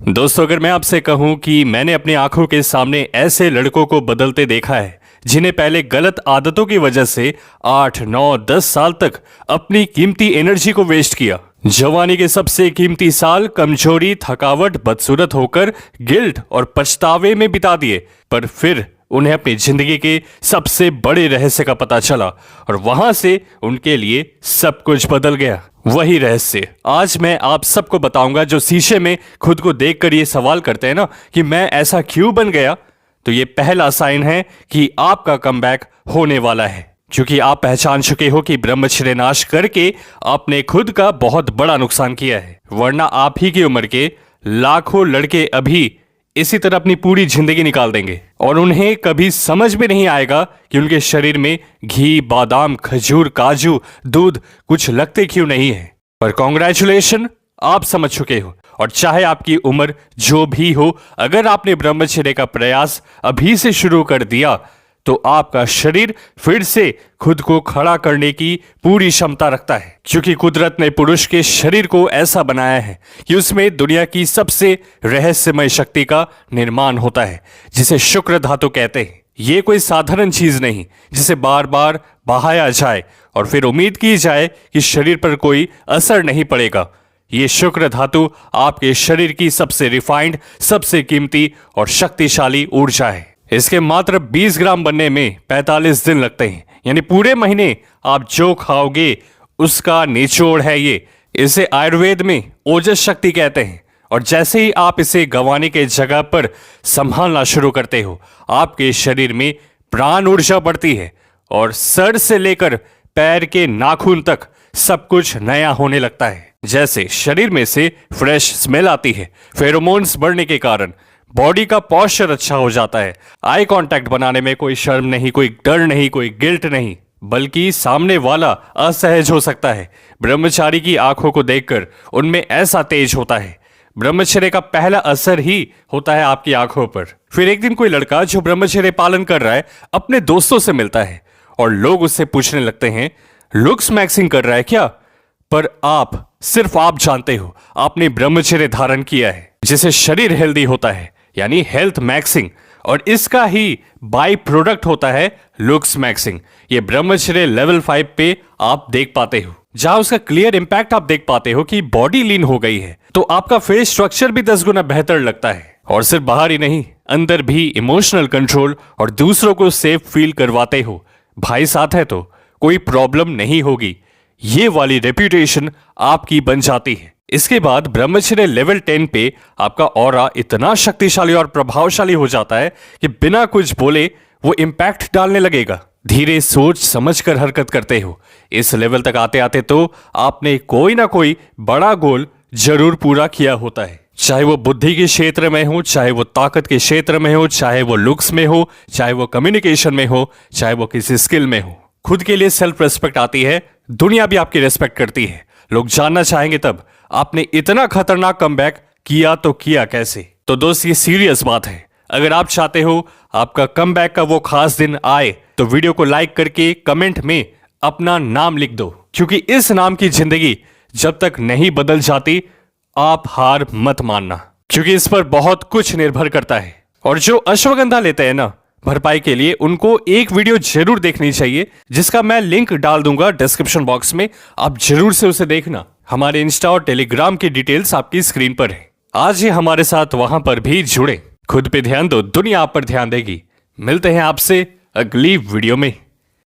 दोस्तों, अगर मैं आपसे कहूं कि मैंने अपनी आंखों के सामने ऐसे लड़कों को बदलते देखा है जिन्हें पहले गलत आदतों की वजह से 8, 9, 10 साल तक अपनी कीमती एनर्जी को वेस्ट किया। जवानी के सबसे कीमती साल कमजोरी, थकावट, बदसूरत होकर गिल्ट और पछतावे में बिता दिए, पर फिर उन्हें अपनी जिंदगी के सबसे बड़े रहस्य का पता चला और वहां से उनके लिए सब कुछ बदल गया। वही रहस्य आज मैं आप सबको बताऊंगा, जो शीशे में खुद को देखकर ये सवाल करते हैं ना कि मैं ऐसा क्यों बन गया, तो ये पहला साइन है कि आपका कमबैक होने वाला है। क्योंकि आप पहचान चुके हो कि ब्रह्मचर्य नाश करके आपने खुद का बहुत बड़ा नुकसान किया है, वरना आप ही की उम्र के लाखों लड़के अभी इसी तरह अपनी पूरी जिंदगी निकाल देंगे और उन्हें कभी समझ में नहीं आएगा कि उनके शरीर में घी, बादाम, खजूर, काजू, दूध कुछ लगते क्यों नहीं है। पर कॉन्ग्रेचुलेशन, आप समझ चुके हो। और चाहे आपकी उम्र जो भी हो, अगर आपने ब्रह्मचर्य का प्रयास अभी से शुरू कर दिया तो आपका शरीर फिर से खुद को खड़ा करने की पूरी क्षमता रखता है। क्योंकि कुदरत ने पुरुष के शरीर को ऐसा बनाया है कि उसमें दुनिया की सबसे रहस्यमय शक्ति का निर्माण होता है, जिसे शुक्र धातु कहते हैं। ये कोई साधारण चीज नहीं जिसे बार बार बहाया जाए और फिर उम्मीद की जाए कि शरीर पर कोई असर नहीं पड़ेगा। ये शुक्र धातु आपके शरीर की सबसे रिफाइंड, सबसे कीमती और शक्तिशाली ऊर्जा है। इसके मात्र 20 ग्राम बनने में 45 दिन लगते हैं, यानी पूरे महीने आप जो खाओगे उसका निचोड़ है ये। इसे आयुर्वेद में ओजस शक्ति कहते हैं। और जैसे ही आप इसे गंवाने के जगह पर संभालना शुरू करते हो, आपके शरीर में प्राण ऊर्जा बढ़ती है और सर से लेकर पैर के नाखून तक सब कुछ नया होने लगता है। जैसे शरीर में से फ्रेश स्मेल आती है, फेरोमोन्स बढ़ने के कारण बॉडी का पॉस्चर अच्छा हो जाता है, आई कांटेक्ट बनाने में कोई शर्म नहीं, कोई डर नहीं, कोई गिल्ट नहीं, बल्कि सामने वाला असहज हो सकता है। ब्रह्मचारी की आंखों को देखकर उनमें ऐसा तेज होता है। ब्रह्मचर्य का पहला असर ही होता है आपकी आंखों पर। फिर एक दिन कोई लड़का जो ब्रह्मचर्य पालन कर रहा है अपने दोस्तों से मिलता है और लोग उससे पूछने लगते हैं, लुक्स मैक्सिंग कर रहा है क्या? पर सिर्फ आप जानते हो, आपने ब्रह्मचर्य धारण किया है जिससे शरीर हेल्दी होता है, यानी हेल्थ मैक्सिंग, और इसका ही बाई प्रोडक्ट होता है लुक्स मैक्सिंग। ये ब्रह्मचर्य लेवल 5 पे आप देख पाते हो, जहां उसका क्लियर इंपैक्ट आप देख पाते हो कि बॉडी लीन हो गई है, तो आपका फेस स्ट्रक्चर भी 10 गुना बेहतर लगता है। और सिर्फ बाहर ही नहीं, अंदर भी इमोशनल कंट्रोल और दूसरों को सेफ फील करवाते हो। भाई साथ है तो कोई प्रॉब्लम नहीं होगी, ये वाली रेप्यूटेशन आपकी बन जाती है। इसके बाद ब्रह्मचर्य लेवल 10 पे आपका ऑरा इतना शक्तिशाली और प्रभावशाली हो जाता है कि बिना कुछ बोले वो इंपैक्ट डालने लगेगा। धीरे सोच समझ कर हरकत करते हो। इस लेवल तक आते आते तो आपने कोई ना कोई बड़ा गोल जरूर पूरा किया होता है, चाहे वो बुद्धि के क्षेत्र में हो, चाहे वो ताकत के क्षेत्र में हो, चाहे वो लुक्स में हो, चाहे वो कम्युनिकेशन में हो, चाहे वो किसी स्किल में हो। खुद के लिए सेल्फ रेस्पेक्ट आती है, दुनिया भी आपकी रेस्पेक्ट करती है। लोग जानना चाहेंगे तब आपने इतना खतरनाक कमबैक किया तो किया कैसे। तो दोस्त, ये सीरियस बात है। अगर आप चाहते हो आपका कमबैक का वो खास दिन आए तो वीडियो को लाइक करके कमेंट में अपना नाम लिख दो, क्योंकि इस नाम की जिंदगी जब तक नहीं बदल जाती आप हार मत मानना, क्योंकि इस पर बहुत कुछ निर्भर करता है। और जो अश्वगंधा लेते हैं ना भरपाई के लिए, उनको एक वीडियो जरूर देखनी चाहिए, जिसका मैं लिंक डाल दूंगा डिस्क्रिप्शन बॉक्स में। आप जरूर से उसे देखना। हमारे इंस्टा और टेलीग्राम की डिटेल्स आपकी स्क्रीन पर है। आज ही हमारे साथ वहां पर भी जुड़े। खुद पे ध्यान दो, दुनिया आप पर ध्यान देगी। मिलते हैं आपसे अगली वीडियो में।